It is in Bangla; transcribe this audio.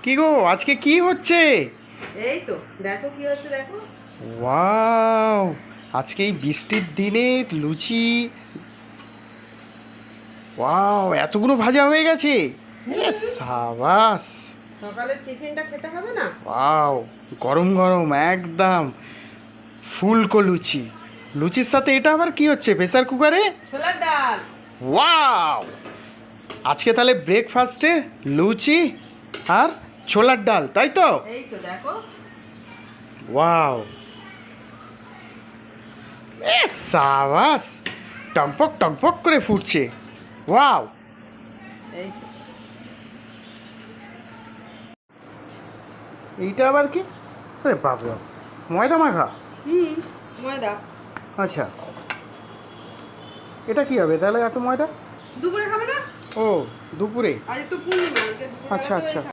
কি গো আজকে কি হচ্ছে? এই তো দেখো কি হচ্ছে দেখো। ওয়াও, আজকে এই বৃষ্টির দিনে লুচি। ওয়াও, এতগুলো ভাজা হয়ে গেছে। এ সাবাস। সকালের টিফিনটা খেতে হবে না? ওয়াও, গরম গরম একদম ফুলকো লুচি। লুচির সাথে এটা আবার কি হচ্ছে প্রেসার কুকারে? ছোলার ডাল। ওয়াও, আজকে তাহলে ব্রেকফাস্টে লুচি আর ছোলার ডাল, তাই তো? এই তো দেখো। ওয়াও, এ সাবাস, টকবক টকবক করে ফুটছে। ওয়াও, এই তো। এইটা আবার কি? আরে বাবা, ময়দা মাখা। ময়দা। আচ্ছা, এটা কি হবে তাহলে এত ময়দা? দুপুরে খাবে না? ও, দুপুরে। আজ তো পূর্ণিমা, আজকে দুপুরে আচ্ছা রাতে আচ্ছা।